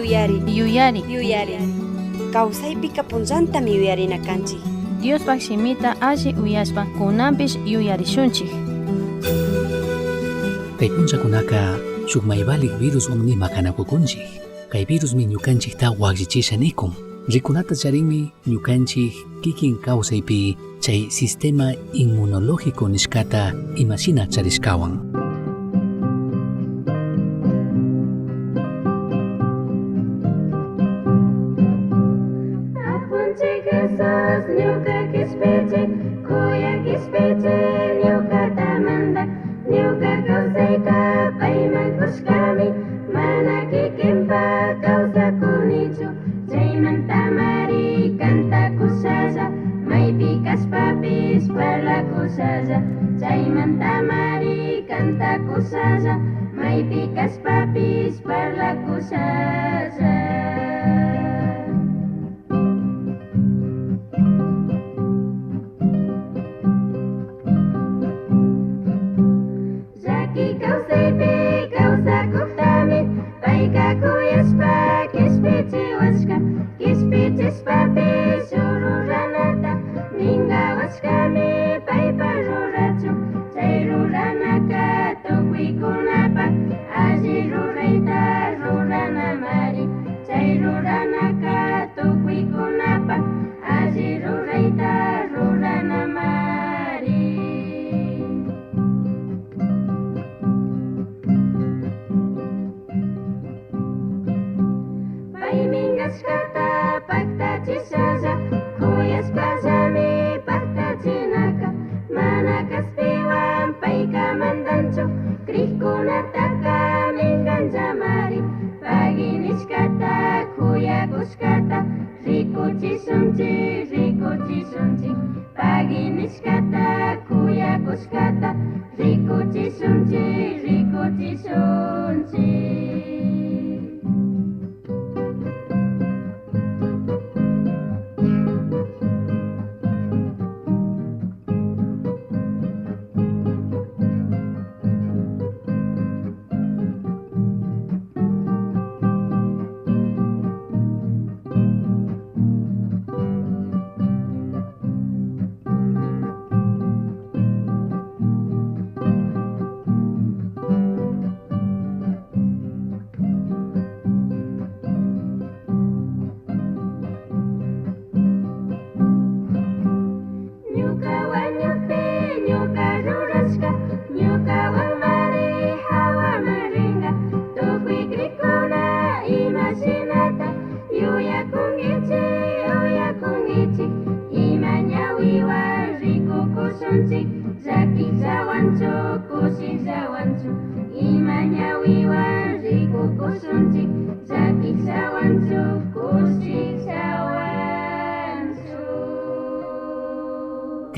Yuyari. Kawsaypika punllantami yuyarina kanchik. Diospak shimita alli uyashpa kunanpish yuyarishunchik. Kay punchakunaka shuk maybalik viruswan nima kanakukunchik. Kay virusmi ñukanchikta wakllichishanikun. Rikunata charinmi ñukanchik kikin kawsaypi chay sistema inmunológico nishkata imashina charishkawan.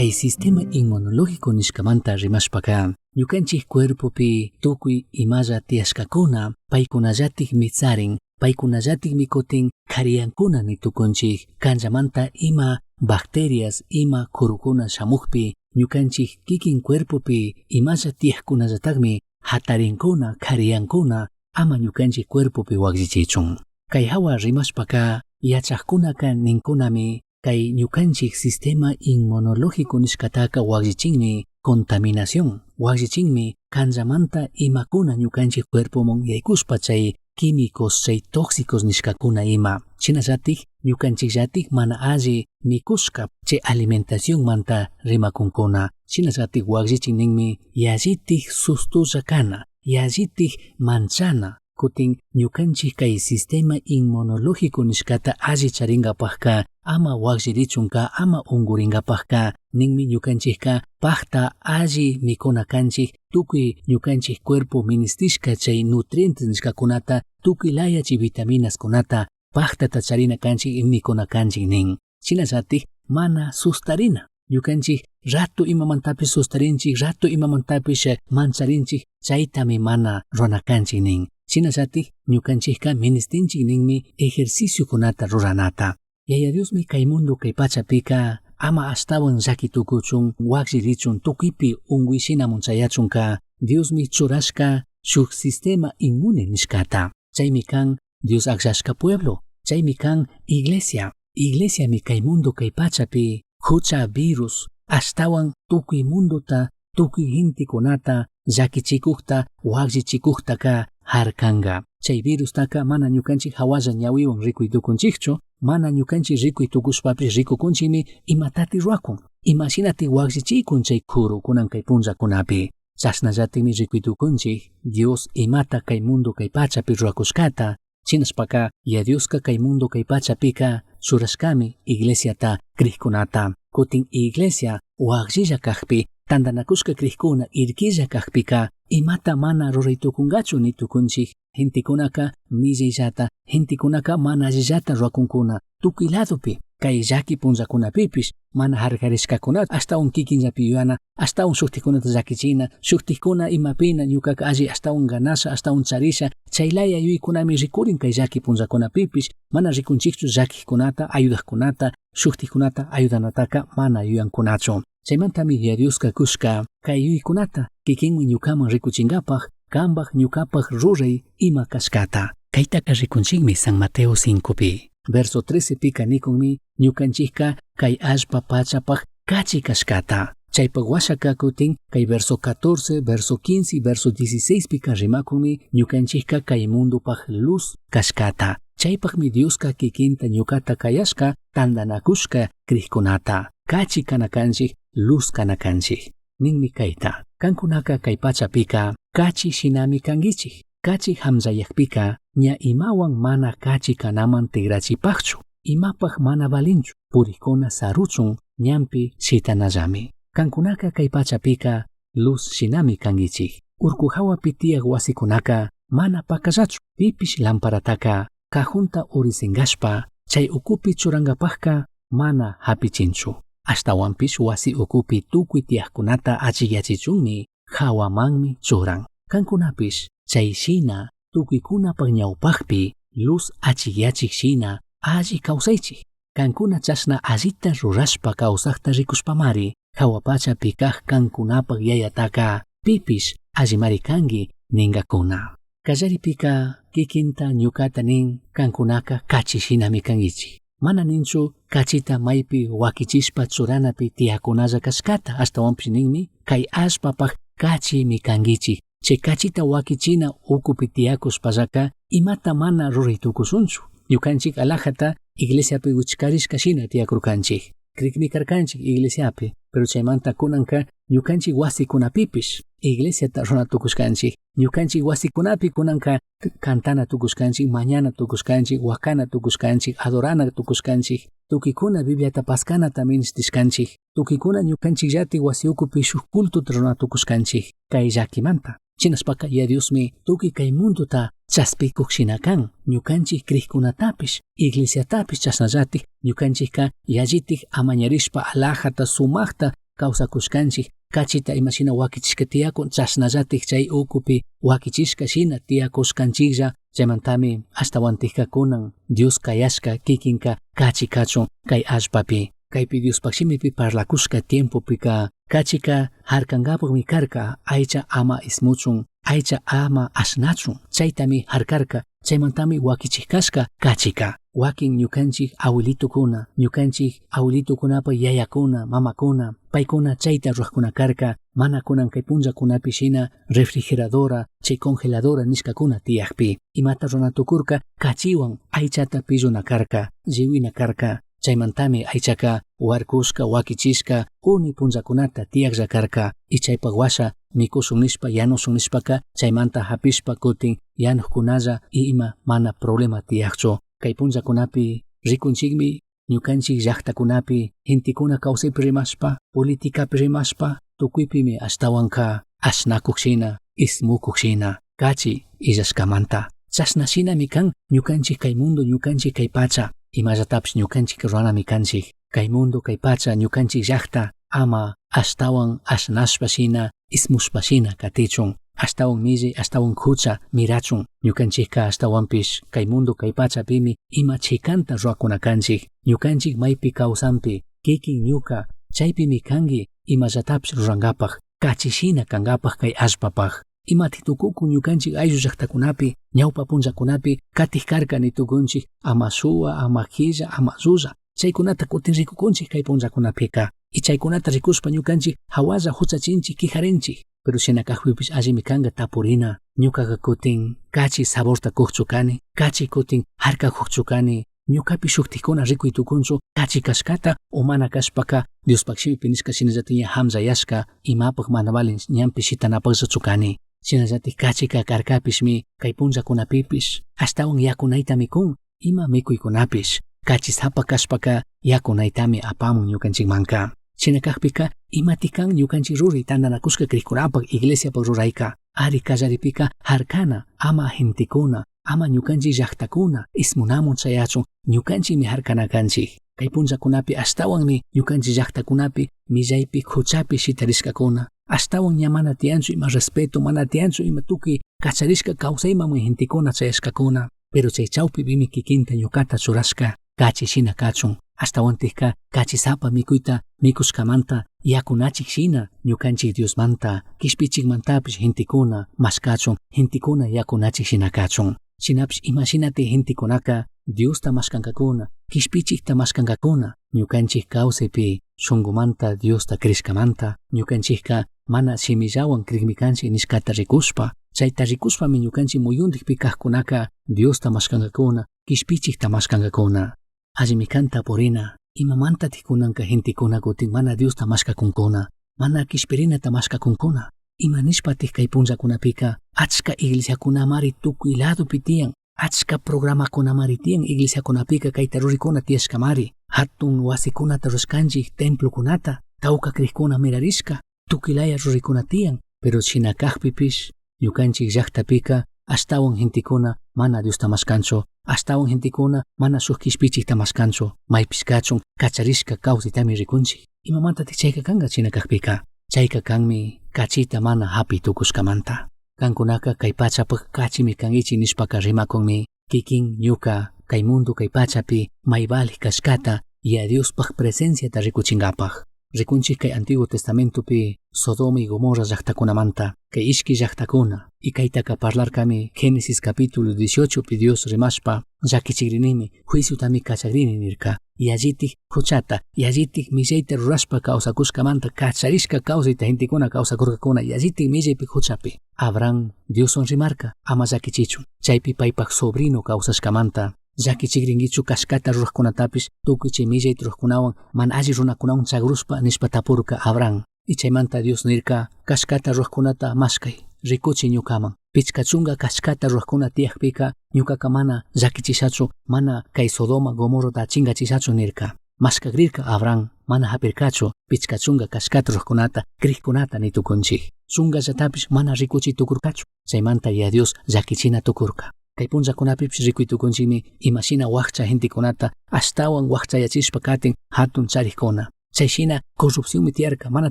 Kay sistema inmunológico nishkamanta rimashpaka ñukanchik cuerpopi tukuy imalla tiyashkakuna paykunallatik mitsarin paykunallatik mikutin kariyankuna nitukunchik kanllamanta ima bacterias ima kurukuna shamukpi ñukanchik kikin cuerpopi imalla tiyakkunallatakmi hatarinkuna kariyankuna ama ñukanchik cuerpopi waklichichun. Kay hawa rimashpaka yachaqkunaka ninkunami kay ñukanchik sistema inmunológico nishkataka waklichinmi contaminación waklichinmi kanllamanta imakuna ñukanchik cuerpomun yaykushpa chay químicos chay tóxicos nishkakuna ima chinallatik ñukanchikllatik mana alli mikushka chay alimentación manta rimakunkuna chinallatik waklichinninmi yallitik sustulla kana yallitik manchana kutin ñukanchik kay sistema inmunológico nishkata alli charingapakka ama wakllirichunka ama unguringapakka ninmi ñukanchikka pakta alli mikuna kanchik tukuy ñukanchik cuerpo ministishka chay nutrientes nishkakunata tukuy laya chay vitaminas kunata paktata charina kanchik mikuna kanchik nin chinallatik mana sustarina ñukanchik rato imamantapis sustarinchik rato imamantapis mancharinchik chaytami mana runakanchik nin chinallatik ñukanchikka ministinchik ninmi ejercicio kunata ruranata. Yaya Diosmi kay mundo kay pachapika ama ashtawan llakitukuchun wakllirichun tukipi unguishinamun chayachunka Diosmi churashka shuk sistema inmune nishkata. Chaymi kan Dios akshashka pueblo. Chaymi kan iglesia. Iglesia mi kay mundo kay pachapi hucha virus ashtawan tukuy mundota tukuy hintikunata llakichikukta wakllichikukta ka harkanga. Chay virus taka mana ñukanchik hawalla ñawiwan rikuy tukunchikchu, mana ñukanchik rikuy tukushpapish rikukunchikmi imatati ruakun. Imashinati wakllichikun chay kuru kunan kay punllakunapi. Chasnallatikmi rikuy tukunchik Dios imata kay mundo kay pachapi ruakushkata. Chinashpaka ya Dioska kay mundo kay pachapika surashkami iglesiata kriykunata. Kutin iglesia wakllilla kajpi tandanakushka kriykuna irkilla kajpika imata mana ruraytukungachu ni tukunchik. Hintikunaka millillata, hintikunaka mana allillata ruakunkuna tukuy ladopi. Kay llaki punllakunapipish mana harkarishkakunata ashtawan kikinllapi yuyana, ashtawan shuktikunata llakichina, shuktikuna imapina ñukaka alli ashtawan ganasha, ashtawan charisha, chaylaya yuykunami rikurin kay llaki punllakunapipish mana rikunchikchu llakikunata, ayudaqkunata, shuktikunata ayudanataka mana yuyankunachu. Chaymantami ya Dioska kushka kay yuykunata kikinmi ñukaman rikuchingapaj kambaj ñukapaj ruray ima kashkata. Kaytaka rikunchikmi San Mateo 5pi. Verso 13 pika nikunmi ñukanchikka kay allpa pachapaj kachi kashkata. Chaypag washaka kutin kay verso 14, verso 15, verso 16 pika rimakunmi ñukanchikka kay mundopaj luz kashkata. Chaypagmi Dioska kikinta ñukata kayashka tandanakushka kriykunata. Kachi kanakanchik, luz kanakanchik. Ninmi kayta. Kankunaka kay pachapika kachi shinami kangichik. Kachi hamzayakpika ña imawan mana kachi kanaman tigrachipakchu. Imapaj mana valinchu. Purikuna saruchun ñampi shitanallami. Kankunaka kay pachapika luz shinami kangichik. Urku hawapi tiyaq wasikunaka mana pakallachu. Pipish lamparataka kajunta urisingashpa chay ukupi churangapajka mana hapichinchu. Ashtawanpish wasi ukupi tukuy tiyaqkunata achiyachichunmi hawamanmi churan. Kankunapish chay shina tukuykunapaq ñawpaqpi luz achiyachik shina alli kawsaychik. Kankuna chashna allita rurashpa kawsaqta rikushpamari hawapachapi kaq kankunapaq yayataka pipish allimari kangi ningakuna. Kallaripika kikinta ñukata nin kankunaka kachi shinami kangichik. Mana ninchu kachita maypi wakichishpa churanapi tiyakunalla kashkata ashtawanpish ninmi kay allpapaq kachi mi kangichik. Chay kachita wakichina ukupi tiyakushpallaka imata mana ruraytukusunchu. Ñukanchik alajata iglesiapi wichkarishka shina tiyakurkanchik. Krikmi karkanchik iglesiapi, pero chaymanta kunanka ñukanchik wasikunapipish iglesiata runatukushkanchik. Ñukanchik wasikunapi kunanka kantana tukushkanchik, mañana tukushkanchik, wakana tukushkanchik, adorana tukushkanchik. Tukikuna Bibliata paskanata ministishkanchik. Tukikuna ñukanchik llati wasi ukupi shuk cultuta runatukushkanchik. Kay llakimanta. Chinashpaka ya Diosmi tuki kay munduta chaspikuq shina kan. Ñukanchik kriykunatapish, iglesiatapish chasnallatik ñukanchikka yallitik amañarishpa alajata sumaqta kawsakushkanchik. Kachita imashina wakichishka tiyakun chasnallatik chay ukupi wakichishka shina tiyakushkanchiklla. Chaymantami ashtawantikka kunan Dios kayashka kikinka kachi kachun kay allpapi. Kaypi Diospakshimipi parlakushka tiempopika kachika harkangapukmi karka aycha ama ismuchun, aycha ama ashnachun. Chaytami harkarka, chaymantami wakichikashka kachika. Wakin ñukanchik abuelitukuna, ñukanchik abuelitukunapa yayakuna, mamakuna, paykuna chayta ruwaqkuna karka, mana kunan kay punllakunapi shina refrigeradora, chay congeladora nishkakuna tiyaqpi. Imata runatukurka kachiwan aychata pilluna karka, lliwina karka. Chaymantami aychaka warkushka wakichishka uni punllakunata tiyaqlla karka y chaypaq washa mikushun nishpa yanushun nishpaka chaymanta hapishpa kutin yanuqkunalla y ima mana problema tiyaqchu. Kay punllakunapi rikunchikmi ñukanchik llaqtakunapi intikuna kawsaypi rimashpa, politikapi rimashpa, tukuypimi ashtawanka ashnakuq shina, ismukuq shina, kachi illashkamanta. Chashna shinami kan ñukanchik kay mundo, ñukanchik kay pacha. Imallatapish ñukanchik ruranami kanchik. Kay mundo, kay pacha, ñukanchik llaqta ama ashtawan ashnashpa shina, ismushpa shina katichun. Ashtawan milli, ashtawan hucha mirachun. Ñukanchikka ashtawanpish kay mundo, kay pachapimi ima chikanta ruakuna kanchik. Ñukanchik maypi kawsanpi, kikin ñuka, chaypimi kangi imallatapish rurangapaj, kachishina kangapaj kay allpapaj. imati tukuku ñukanchik ayllu llaqtakunapi ñawpa punllakunapi katiq karka nitukunchik ama suwa, ama killa, ama llulla chaykunata kutin rikukunchik kay punllakunapika y chaykunata rikushpa ñukanchik hawalla huchachinchik kijarinchik pero shinakaqpipish allimi kanqa tapurina ñukaqa kutin kachi saborta kuqchu kani kachi kutin harka kuqchu kani ñukapi shuktikuna rikuy tukunchu kachi kashkata o mana kashpaka Diospak shimipi nishka shinallatik ña hamzayashka imapaq mana valin ñampi shitanapaqllachu kani shinallatik kachika karkapishmi kay punllakunapipish ashtawan yakunayta mikun ima mikuykunapish kachi sapa kashpaka yakunaytami apamun ñukanchikmanka shinakaqpika imatikan ñukanchik ruri tandanakushka kriqkunapaq iglesiapaq rurayka ari kallaripika harkana ama gentikuna ama ñukanchik llaqtakuna ismunamun chayachun ñukanchikmi harkana kanchik kay punllakunapi ashtawanmi ñukanchik llaqtakunapi millaypi quchapi shitarishkakuna ashtawan ña mana tiyanchu ima respeto mana tiyanchu ima tukuy kacharishka kawsayman gentikuna chayashkakuna pero chay chawpipimi kikinta ñukata churashka kachi shina kachun ashtawantikka kachi sapa mikuyta mikushkamanta yakunachik shina ñukanchik Diosmanta kishpichikmantapish gentikuna mashkachun gentikuna yakunachik shina kachun shinapish imashinati gentikunaka Diosta mashkankakuna kishpichikta mashkankakuna ñukanchik kawsaypi shunqumanta Diosta krishkamanta ñukanchikka mana shimillawan krikmikanchik nishkata rikushpa chayta rikushpami ñukanchik muyuntikpi kaqkunaka Diosta mashkankakuna kishpichikta mashkankakuna allimi kanta purina imamantatik kunanka gentikuna kutin mana Diosta mashkakunkuna mana kishpirinata mashkakunkuna imanishpatik kay punllakunapika achka iglesiakunamari tukuy ladopi tiyan achka programakunamari tiyan iglesiakunapika kay rurikuna tiyashkamari hatun wasikunata rushkanchik templokunata tawka kriqkuna mirarishka tukuylaya rurikuna tiyan pero shinakaqpipish ñukanchik llaqtapika ashtawan gentikuna mana Diosta mashkanchu ashtawan gentikuna mana shuk kishpichikta mashkanchu maypish kachun kacharishka kawsaytami rikunchik imamantatik chayka kanqa shinakaqpika chayka kanmi kachita mana hapi tukushkamanta kankunaka kay pachapaq kachimi kankichik nishpaka rimakunmi kikin ñuka kay mundo kay pachapi may balik kashkata y a Diospaq presenciata rikuchinkapaq rikunchik kay Antiguo Testamentopi Sodoma y Gomorra llaqtakunamanta kay ishki llaqtakuna y kaytaka parlarkami Génesis capítulo 18 pi Dios rimashpa llakichikrinimi juiciotami kachakrini nirka y allitik huchata y allitik millayta rurashpa kawsakushkamanta kacharishka kawsayta gentikuna kawsakurkakuna y allitik millaypi huchapi Abraham Dioson rimarka ama llakichichun chaypi paypaq sobrino kawsashkamanta llakichikrinkichu kashkata ruraqkunatapish tukuy chay millayta ruraqkunawan mana alli runakunawan chagrushpa nishpa tapurka Abraham y chaymanta Dios nirka kashkata ruraqkunata mashkay rikuchiy ñukaman pichka chunka kashkata ruraqkuna tiyaqpika ñukaka mana llakichishachu mana kay Sodoma Gomorrata chinkachishachu nirka mashkakrirka Abraham mana hapirkachu pichka chunka kashkata ruraqkunata kriqkunata nitukunchik chunkallatapish mana rikuchiy tukurkachu chaymanta ya Dios llakichina tukurka kay punllakunapipish rikuy tukunchikmi imashina waqcha gentikunata ashtawan waqchayachishpa katin hatun chariqkuna chayshina corrupcionmi tiyarka mana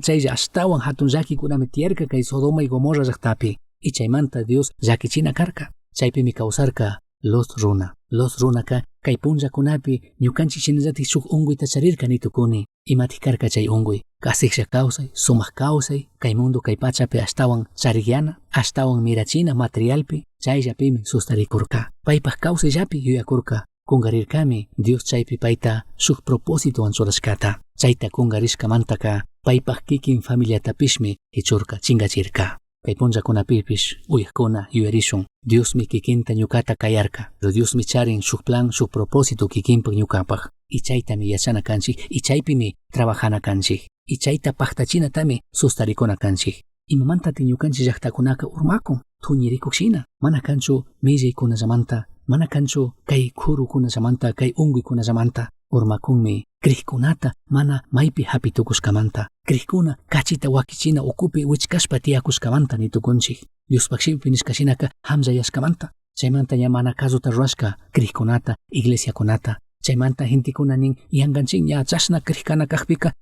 chaylla ashtawan hatun llakikunami tiyarka kay Sodoma y Gomorra llaqtapi y chaymanta Dios llakichina karka chaypimi kawsarka Lot runaka kay punllakunapi ñukanchik shinallatik shuk unkuyta charirka nitukuni imatik karka chay unkuy kasiqlla kawsay sumaq kawsay kay mundo kay pachapi ashtawan charikyana ashtawan mirachina materialpi chayllapimi sustarikurka paypaq kawsayllapi yuyakurka kungarirkami Dios chaypi payta shuk propósitowan churashkata chayta kungarishkamantaka paypaq kikin familiatapishmi hichurka chinkachirka kay punllakunapipish uyaqkuna yuyarishun Diosmi kikinta ñukata kayarka pero Diosmi charin shuk plan shuk propósito kikinpaq ñukapaq y chaytami yachana kanchik y chaypimi trabajana kanchik y chayta paqtachinatami sustarikuna kanchik imamantatik ñukanchik llaqtakunaka urmakun thuñirikuqshina mana kanchu millaykunallamanta mana kanchu kay khurukunallamanta kay unkuykunallamanta urmakunmi kriqkunata mana maypi hapi tukushkamanta kriqkuna kachita wakichina ukupi wichkashpa tiyakushkamanta nitukunchik Diospaq shimipi nishkashinaka hamzayashkamanta chaymanta ña mana kasuta rurashka kriqkunata iglesiakunata chaymanta gentikuna nin yankanchik ña chashna kriqkana kaqpika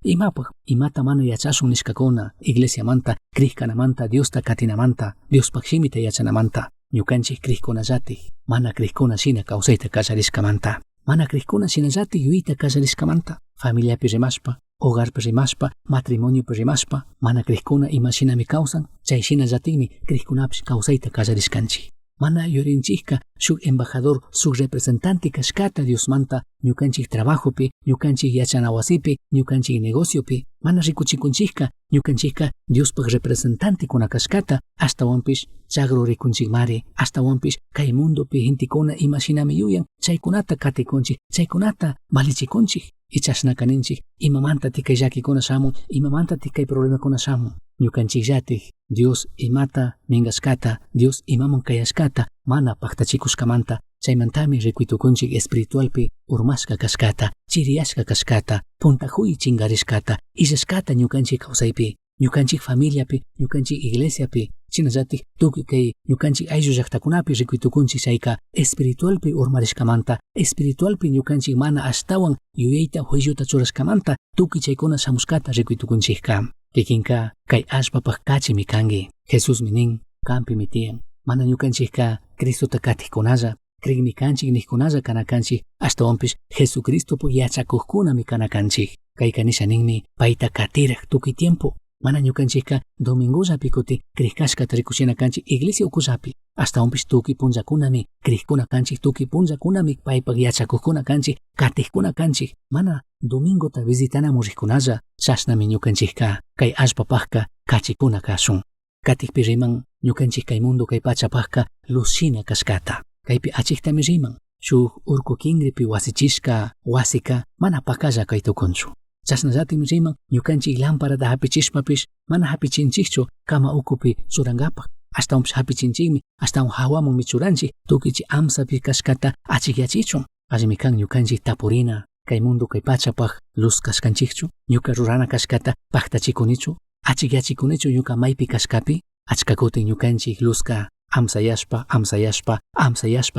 imata mana yachashun nishkakuna iglesiamanta kriqkanamanta Diosta katinamanta Diospaq shimita yachanamanta ñukanchik kriqkunallatik mana kriqkuna shina kawsayta kallarishkamanta mana kriqkuna shinallatik yuyita kallarishkamanta familiapi rimashpa hogar rimashpa, matrimonio rimashpa, mana kriqkuna imashinami kawsan, chayshina llatinmi kriqkunapish kawsayta kallarishkanchik. Mana yurinchikka shuk embajador, shuk representante kashkata Dios manta, ñukanchik trabajopi, ñukanchik yachana wasipi, ñukanchik negociopi, mana rikuchikunchikka, ñukanchikka Diospak representante kuna kashkata, hasta wampish chagro rikunchik mari, hasta wampish kay mundopi hintikuna imashinami yuyan, chaykunata katikunchik, chaykunata valichikunchik. Ichashnaka ninchik, imamanta tikay llakikuna shamun, imamanta tikay problemakuna shamun. Ñukanchik llatik, Dios imata mingashkata, Dios imaman kayashkata, mana paktachikushkamanta, chaymantami rikuitukunchik espiritualpi urmashka kashkata, chiriyashka kashkata, puntajuy chingarishkata, illashkata ñukanchik kawsaypi, ñukanchik familiapi, ñukanchik iglesiapi, chinallatik tukuy kay ñukanchik ayllu llaqtakunapi rikuitukunchik chayka espiritualpi urmarishkamanta, espiritualpi ñukanchik mana ashtawan yuyayta huylluta churashkamanta, tukuy chaykuna shamushkata rikuitukunchikka. Kikinka kay ashpapak kachimi kangi, Jesús nin, kampimi tiyan, mana ñukanchikka Cristota katijkunalla, krigmi kanchik nijkunalla kanakanchik, hasta wampish Jesucristopak yachakuqkunami kanakanchik. Kayka nishaninmi payta katiraq tukuy tiempo, mana ñukanchikka domingollapi kuti krikashkata rikushina kanchik iglesia ukullapi, hasta wampish tukuy punllakunami krikuna kanchik, tukuy punllakunami paypak yachakuqkuna kanchik, katijkuna kanchik, mana domingota visitanamun rikunalla, shashnami ñukanchikka kay allpapakka kachikuna kashun. Katikpi riman ñukanchik kay mundo kay pachapakka luzshina kashkata. Kaypi achiktami riman, shuk urku kingripi wasichishka wasika mana pakalla kay tukunchu. Chasnallatim riman ñukanchik lamparata hapichishpapish mana hapichinchikchu kama ukupi churangapak. Hasta wampish hapichinchikmi, hasta hawamanmi churanchik, tukichi amsapi kashkata achikyachichun. Allimi kan ñukanchik tapurina, kay mundo kay pachapak luz kashkanchikchu, ñuka rurana kashkata paktachikunichu, achikyachikunichu ñuka maypi kashkapi, achka kutin ñukanchik luzka amsayashpa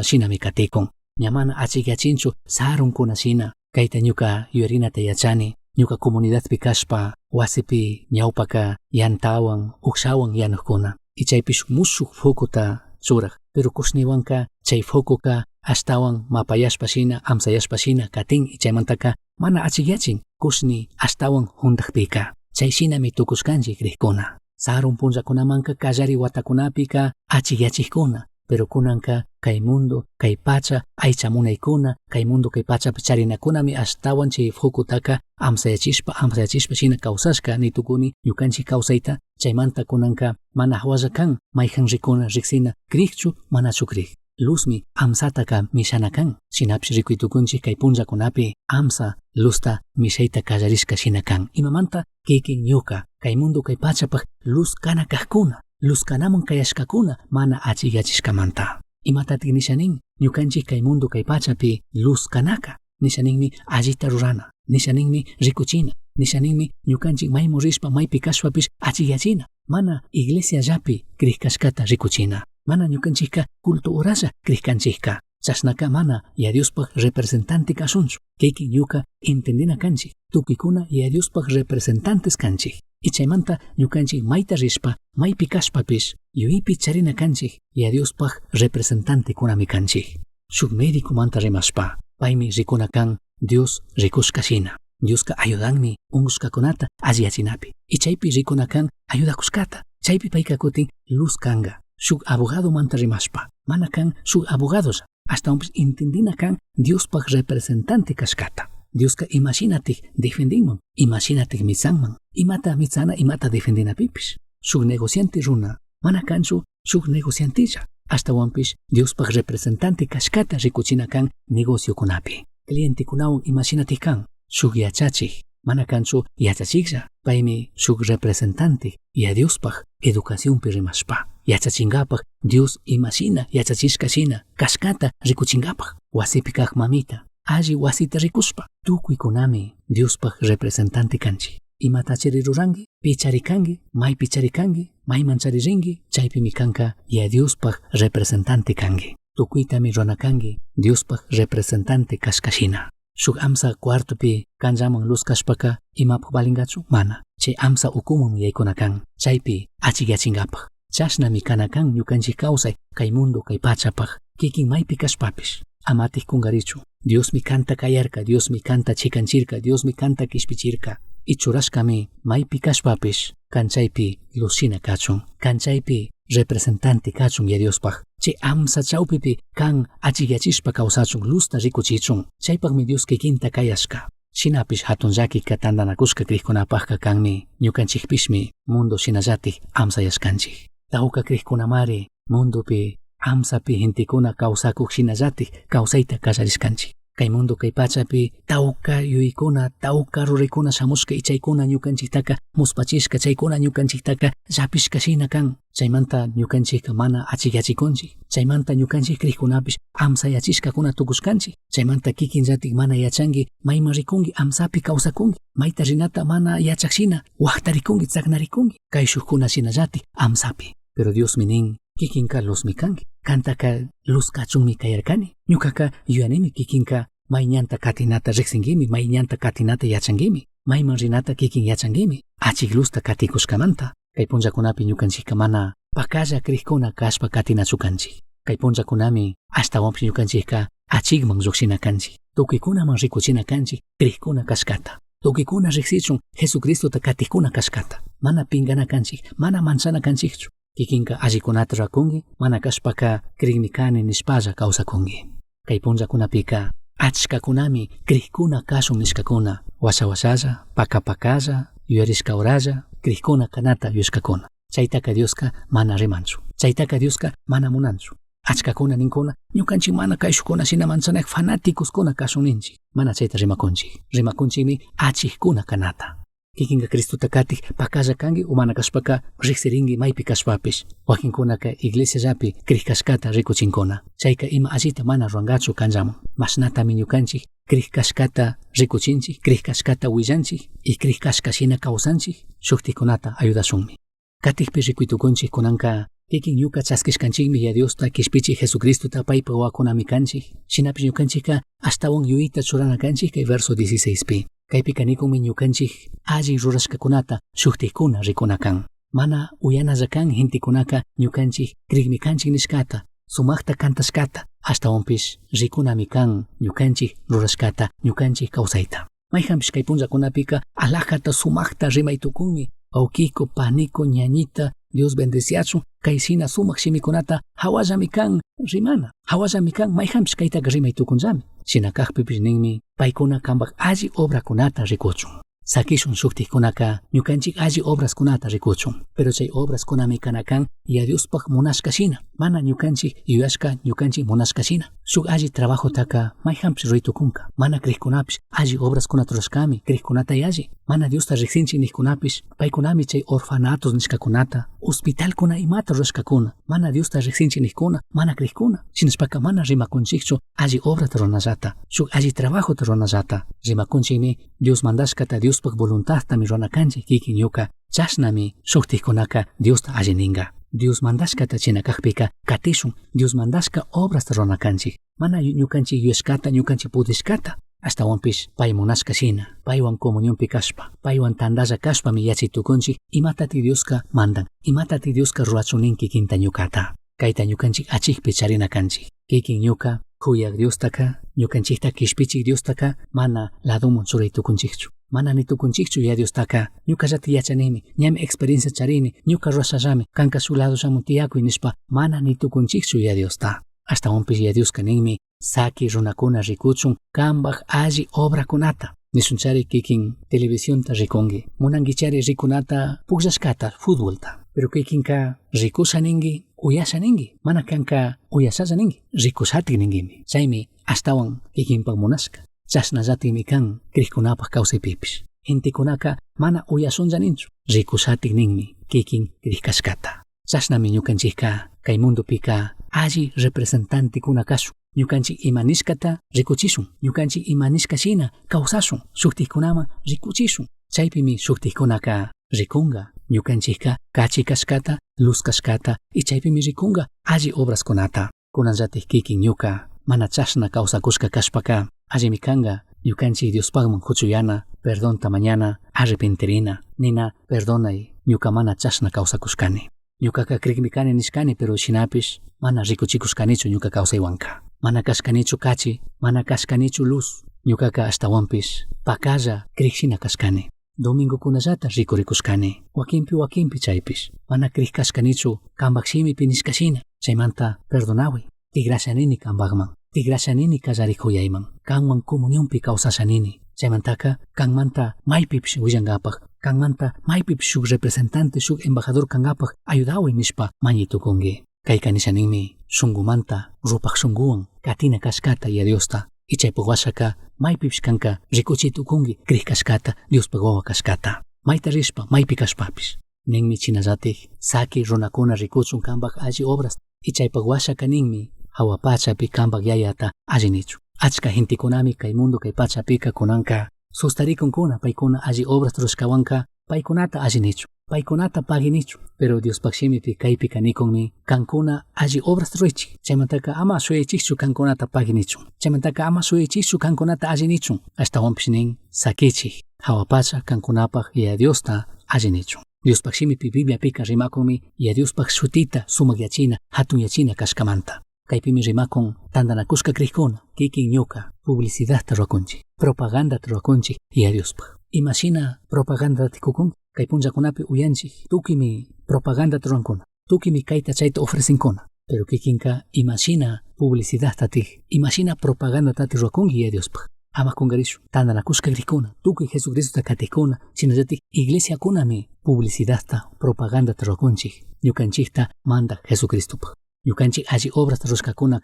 shinami katikun. Ñamana achikyachinchu sarunkuna shina, kayta ñuka yuyarinata yachani, ñuka comunidadpi kashpa, wasipi ñawpaka yantawan, ukshawan yanukkuna. Y chaypish mushuk fokuta churaq, pero kushniwanka chay fokuka ashtawan mapayashpa shina, amsayashpa shina katin, y chaymantaka mana achikyachin, kushni ashtawan hundaqpika. Chay shinami tukushkanchik riqkuna. Sarun punllakunamanka kallari watakunapika achikyachikuna, pero kunanka kay mundo, kay pacha, aycha munaykuna, kay mundo kay pachapi charinakunami ashtawan chay fokutaka amsayachishpa shina kawsashka nitukuni ñukanchik kawsayta, chaymanta kunanka mana hawalla kan mayjan rikuna riksina krikchu manachu krik. Luzmi amsataka mishana kan, shinapish rikuitukunchik kay punllakunapi amsa luzta mishayta kallarishka shina kan. Imamanta kikin ñuka kay mundo kay pachapak luz kana kajkuna, luz kanaman kayashkakuna mana achikyachishkamanta. Imatatik nishanin ñukanchik kay mundo kay pachapi luz kanaka, nishaninmi allita rurana, nishaninmi rikuchina, nishaninmi ñukanchik maymu rishpa maypi kashpapish achikyachina, mana iglesia llapi krikashkata rikuchina, mana ñukanchikka culto uralla krikkanchikka. Chasnaka mana ya Diospak representante kashunchu, kikin ñuka entendina kanchik, tukuykuna ya Diospak representantes kanchik. Y chaymanta ñukanchik mayta rishpa, maypi kashpapish, yuypi charina kanchik, ya Diospak representante kunami kanchik. Shuk médico manta rimashpa, paymi rikuna kan Dios rikushka shina. Dioska ayudanmi ungushkakunata alliyachinapi. Y chaypi rikuna kan ayudakushkata. Chaypi payka kutin luz kanga. Shuk abogado manta rimashpa, mana kan shuk abogadosa. Hasta wampish entendina kan Diospak representante kashkata. Dioska imaginatik defendinman, imaginatik mitsanman, imata mitsana imata defendina pipish. Shuk negociante runa, mana kanchu shuk negociantilla. Hasta wampish Diospak representante kashkata rikuchina kan negocio kunapi. Cliente kunawan imaginatik kan shuk yachachik, mana kanchu yachachiklla. Paymi shuk representante ya Diospak educación pi rimashpa. Yachachingapak Dios imagina yachachishka shina kashkata rikuchingapak. Wasipi kaq mamita alli wasita rikushpa, tukuykunami Diospak representante kanchik. Imata chariruranki, picharikanki, may picharikanki, mayman charirinki, chaypimi kanka ya Diospak representante kanki. Tukuytami runakanki Diospak representante kashkashina. Shuk amsa cuartopi kanllaman luz kashpaka imapak balingachu mana. Chay amsa ukuman yaykunakan, chaypi achikyachingapak. Chashnami kanakan ñukanchik kawsay kay mundo kay pachapak kikin maypi kashpapish. Amatik kungarichu. Dios mi kanta kayarka, Dios mi kanta chikanchirka, Dios mi kanta kishpichirka. ichurashkami maypi kashpapish kanchaypi lucina kachun, kanchaypi representante kachun Yadiuspaj. Chay amsa chawpipi kan achiyachishpa kawsachun lusta rikuchichun. Chaypakmi Dios kikinta kayashka. Shinapish hatun llakika tandanakushka kriykunapajka kanmi ñukanchikpishmi mundo shinallatik amsayashkanchik. Tawka kriykunamari mundopi amsapi hintikuna kawsakuq shinallatik kawsayta kallarishkanchik. Kay mundo kay pachapi tawka yuykuna, tawka rurikuna shamushka y chaykuna ñukanchiktaka muspachishka, chaykuna ñukanchiktaka llapishka shina kan. Chaymanta ñukanchika mana achiyachikunchik. Chaymanta ñukanchik kriykunapish amsayachishkakuna tukushkanchik. Chaymanta kikinllatik mana yachanki mayma rikunki amsapi kawsakunki. Mayta rinata mana yachakshina waqtarikunki, tzaknarikunki. Kay shukkuna shinallatik amsapi. Pero Dios nin kikinka luzmi kanki. Kantaka luz kachunmi kayarkani. Ñukaka yuyanimi kikinka may ñanta katinata riqsingimi, may ñanta katinata yachangimi, mayman rinata kikin yachangimi. Achik luzta katikushkamanta. Kay punllakunapi ñukanchika mana pakalla kriykkuna kashpa katinachukanchik. Kay punllakunami ashtawanpish ñukanchika achikman lluqshina kanchik. Tukuykunaman rikuchina kanchik kriykkuna kashkata. Tukuykuna riqsichun Jesucristota katikkuna kashkata. Mana pingana kanchik, mana manchana kanchikchu. Kikinka allikunata rakunki, mana kashpaka kriymi kani nishpalla kawsakunki. Kay punllakunapika achkakunami kriykuna kashun nishkakuna. Washa-washalla, paka-pakalla, yuyarishka uralla, kriykuna kanata yuyashkakuna. Chaytaka Dioska mana rimanchu. Chaytaka Dioska mana munanchu. Achkakuna ninkuna ñukanchik mana kayshukuna shina manchanak fanáticuskuna kashun ninchik. Mana chayta rimakunchik. Rimakunchikmi achikkuna kanata. Kikinka Cristota katik pakalla kanki o mana kashpaka riqsirinki maypi kashpapish. Wakinkunaka iglesiallapi kriykkashkata rikuchinkuna. Chayka ima allita mana rurangachu kanllaman. Mashnatami ñukanchik kriykkashkata rikuchinchik, kriykkashkata willanchik y kriykkashka shina kawsanchik shuktikunata ayudashunmi. Katikpi rikuytukunchik kunanka kikin ñuka chaskishkanchikmi ya Diosta kishpichik Jesucristota paypa wawakunami kanchik. Shinapish ñukanchika ashtawan yuyita churana kanchik kay verso 16pi. Kaypi kanikunmi ñukanchik alli rurashkakunata shuktikkuna rikuna kan. Mana uyanalla kan hintikunaka ñukanchik kriymi kanchik nishkata, sumakta kantashkata, ashtawanpish rikunami kan ñukanchik rurashkata, ñukanchik kawsayta. Mayhampish kay punllakunapika alajata sumakta rimaytukunmi, awkiko, paniko, ñañita, Dios bendeciachun, kay shina sumak shimikunata hawallami kan rimana, hawallami kan mayhampish kaytaka rimaytukunllami. Shina kaqpipish ninmi paykuna kanpak alli obrakunata rikuchun. Sakishun shuktikkunaka ñukanchik alli obraskunata rikuchun. Pero chay obraskunami kanakan ya Diospaj munashka shina. Mana ñukanchik yuyashka ñukanchik munashka shina. Shuk alli trabajotaka mayhampish ruytukunka. Mana kriykunapish alli obraskunata rurashkami kriykunata yalli. Mana Diosta riqsinchik nijkunapish paykunami chay orfanatos nishkakunata, hospitalkuna imata rurashkakuna. Mana Diosta riqsinchik nijkuna, mana kriykuna. Shinashpaka mana rimakunchikchu alli obrata runallata, shuk alli trabajota runallata. Rimakunchikmi Dios mandashkata Diospaj voluntadtami runakanchik kikin ñuka chashnami shuktikkunaka Diosta alli ninga. Dios mandashkata china kaqpika katishun, Dios mandashka obrasta runakanchik. Mana ñukanchik yuyashkata, ñukanchik pudishkata. Ashtawanpish pay munashka shina, paywan comunionpi kashpa, paywan tandalla kashpami yachitukunchik imatati Dioska mandan, imatati Dioska rurachunin kikinta ñukata. Kayta ñukanchik achikpi charina kanchik. Kikin ñuka kuyak Diostaka, ñukanchikta kishpichik Diostaka mana ladomun churaytukunchikchu. Mana nitukunchikchu ya Diostaka, ñukallati yachanimi, ñami experiencia charini, ñuka rurashallami, kanka shuk lado shamun tiyakuy nishpa, mana nitukunchikchu ya Diosta. Ashtawanpish ya Dioska ninmi saki runakuna rikuchun kanpak alli obrakunata. Nishunchari kikin televisionta rikunki. Munankichari rikunata pukllashkata, futbolta. Pero kikinka rikusha ninki, uyasha ninki. Mana kanka uyashalla ninki, rikushatik ninkimi. Chaymi ashtawan kikinpak munashka. Chashnallatimi kan kriykunapak kawsaypipish. Intikunaka mana uyashunlla ninchu, rikushatik ninmi kikin kriykashkata. Chashnami ñukanchikka kay mundopika alli representantekuna kashun. Ñukanchik imanishkata rikuchishun, ñukanchik imanishka shina kawsashun, shuktikkunaman rikuchishun. Chaypimi shuktikkunaka rikunga ñukanchikka kachi kashkata, luz kashkata y chaypimi rikunga alli obraskunata. Kunanllatik kikin ñuka mana chashna kawsakushka kashpaka allimi kanga ñukanchik Diospagman huchuyana, perdonta mañana, arrepentirina, nina perdonay ñuka mana chashna kawsakushkani. Ñukaka kriymi kani nishkani pero shinapish mana rikuchikushkanichu ñuka kawsaywanka. Mana kashkanichu kachi, mana kashkanichu luz. Ñukaka ashtawanpish pakalla kriyshina kashkani. domingo kunallata rikurikuskani. Wakimpi chaypish. Mana krikashkanichu kambak shimipi nishkashina. Chaymanta perdonawi. Tigrashanini kambakman. Tigrashanini kallarikuyayman. Kanman comunionpi kawsashanini. Chaymantaka kanmanta maypipish willangapak. Kanmanta maypipish shuk representante shuk embajador kangapak ayudawi nishpa mañitukungi. Kayka nishaninmi shungumanta rupak shunguwan katina kashkata y Diosta. Ichaypuk washaka maypipish kanka rikuchitukungi krikashkata Diospak wawa kashkata. Mayta rishpa maypi kashpapish. Ninmi chinallatik saki runakuna rikuchun kambak alli obras. Ichaypuk washaka ninmi hawa pachapi kambak yayata allinichu. Achka hintikunami kay mundo kay pachapika kunanka sustarikunkuna paykuna alli obras trushkawanka paykunata allinichu. Paykunata paginichu. Pero Dios pakshimipi kaypi kanikunmi kankuna alli obras truichi. Chaymantaka ama suyaychichu kankunata paginichu. Chaymantaka ama suyaychichu kankunata allinichu. Ashtawanpish nin sakichik hawapacha kankunapak y a Diosta allinichu. Dios pakshimipi Bibliapika rimakunmi y a Diospak shutita sumak yachina hatun yachina kashkamanta. Kaypimi rimakun tandanakushka krikuna kikin ñuka publicidadta ruakunchik. Propagandata ruakunchik y a Diospak. Imashina propaganda tikukun. Kay punllakunapi uyanchik tukimi propaganda ruankuna. Tukimi kayta chayta ofrecinkuna. Pero kikinka imashina publicidad tatik. Imashina propaganda tati ruakungi y Diospak. Ama kungarishu tandanakushka grikuna. Tukuy Jesucristo katikuna. Chinallatik iglesia kunami publicidad ta propaganda ruakunchik. Ñukanchikta manda Jesucristopak. Ñukanchik alli obras ruskakuna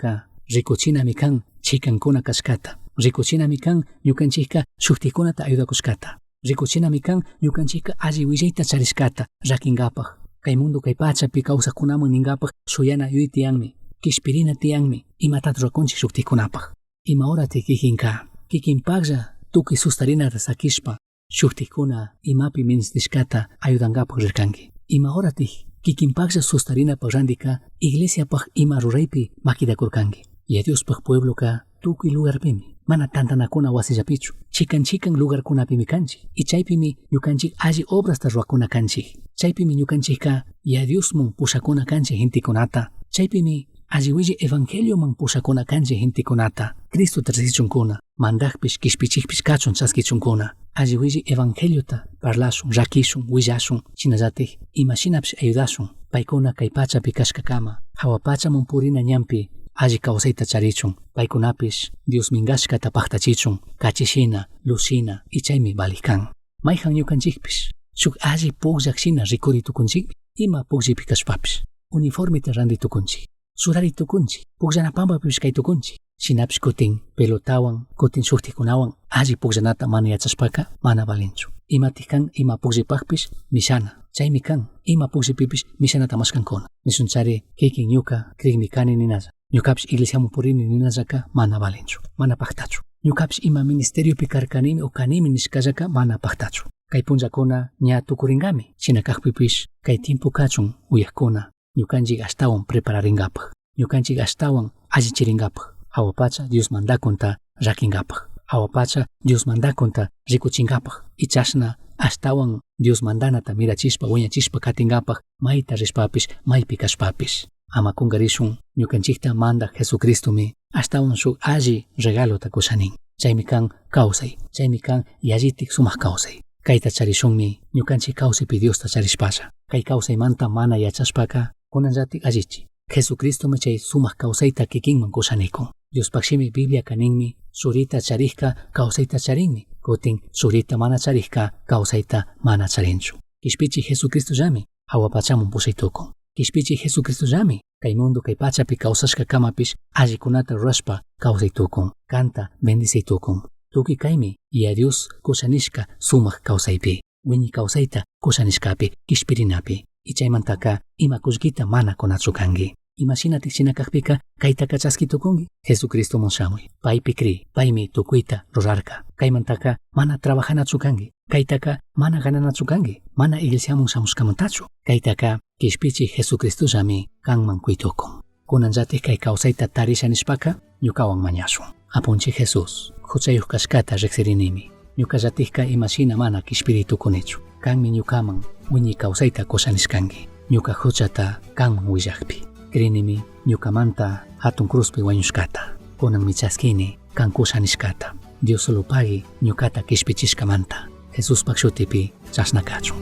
rikuchinami kan chikankuna kashkata. Rikuchinami kan ñukanchikka shuktikunata ayudakushkata. Rikuchinami kan ñukanchikka alli willayta charishkata rakingapak. Kay mundo kay pachapi kawsakunaman ningapak shuyana yuy tiyanmi, kishpirina tiyanmi, imatata ruakunchik shuktikunapaq. Ima horati kikinka, kikinpaqlla tukuy sustarinata sakishpa, shuktikuna imapi ministishkata ayudangapak rirkanki. Ima horati kikinpaqlla sustarinapaq randika iglesiapaq ima ruraypi makidakurkanki. Y a Diospaq puebloka tukuy lugarpimi. Mana tantanakuna wasillapichu. Chikan lugarkunapimi kanchik. Y chaypimi ñukanchik alli obrasta ruakuna kanchik. Chaypimi ñukanchikka y a Diosmun pushakuna kanchik hintikunata. Chaypimi alli willi evangelioman pushakuna kanchik hintikunata. Cristo trasichunkuna. Mandakpish kishpichikpish kachun chaskichunkuna. Alli willi evangeliota parlashun, rakishun, willashun. Chinallatik imashinapish ayudashun. Paykuna kay pachapi kashkakama. Hawa pachamun purina ñampi alli kawsayta charichun. Paykunapish Dios mingashkata paqtachichun. Kachishina, lucina, y chaymi balikan. Mayhan ñukanchikpish shuk alli pukllakshina rikuritukunchik ima pukllipi kashpapish. Uniformita randitukunchik. Suraritukunchik. Pukllanapampapish kaytukunchik. Shinapish kutin pelotawan, kutin shuktikunawan alli pukllanata mana yachashpaka mana balinchu. Imatik kan ima pukllipaqpish mishana. Chaymi kan ima pukllipipish mishanata mashkankuna. Nisunchari kikin ñuka krikmi kani ninalla. Ñukapish iglesiamun purini ninallaka mana balinchu, mana paqtachu. Ñukapish ima ministeriopi karkanimi o kanimi nishkallaka mana paqtachu. Kay punllakuna ña tukuringami. Shinakaqpipish kay tiempo kachun uyaqkuna. Ñukanchik ashtawan prepararingapaq. Ñukanchik ashtawan allichiringapaq. Hawapacha Dios mandakunta rakingapaq. Hawapacha Dios mandakunta rikuchingapaq. Y chashna ashtawan Dios mandanata mirachishpa wiñachishpa katingapaq mayta rishpapish maypi kashpapish. Ama kungarishun ñukanchikta manda Jesucristomi ashtawan shuk alli regalota kushanin. Chaymi kan kawsay. Chaymi kan yallitik sumaq kawsay. Kayta charishunmi ñukanchik kawsaypi Diosta charishpalla. Kay kawsaymanta mana yachashpaka kunanllatik allichi. Jesucristomi chay sumaq kawsayta kikinman kushanikun. Diospakshimi Biblia kaninmi surita charikka kawsayta charinmi. Kutin surita mana charikka kawsayta mana charinchu. Kishpichi Jesucristo llami hawapachamun pusaytukun. Kishpichi Jesucristo llami kay mundo kay pachapi kawsashka kamapish allikunata rurashpa kawsaytukun. Kanta bendisaytukun. Tuki kaymi y a Dios kushanishka sumaq kawsaypi. Wiñi kawsayta kushanishkapi kishpirinapi. Y chaymantaka ima kullkita mana kunachu kangi. Imashinatik shinakaqpika kayta kachaskitukungi. Jesucristo mon shamuy. Paypi kri. Paymi tukuyta rurarka. Kaymantaka mana trabajanachu kangi. Kaytaka mana gananachu kangi. Mana iglesiamun shamushkamantachu. Kaytaka kishpichi Jesucristo llami kanman kuytukun. Kunanllatik kay kawsayta tarisha nishpaka ñukawan mañashun. Apunchi Jesús. Huchayuq kashkata riqsirinimi. Ñukallatikka imashina mana kishpiritukunichu. Kanmi ñukaman wiñi kawsayta kushanishkanki. Ñuka huchata kanman willaqpi. Krinimi ñukamanta hatun cruzpi wañushkata. Kunan michaskini kan kushanishkata. Dios solo pagi ñukata kishpichishkamanta. Jesús Pakshutipi chasnakachu.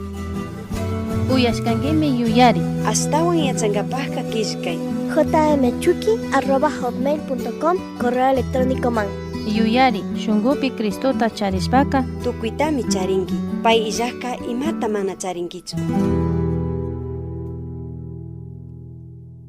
Uyashkankimi yuyari. Astawan yachankapajka kishkay. jmchuki@hotmail.com correo electrónico man. Yuyari, shungupi Cristota charispaka. Tukuitami charinki. Pay illajka imata mana charinkichu.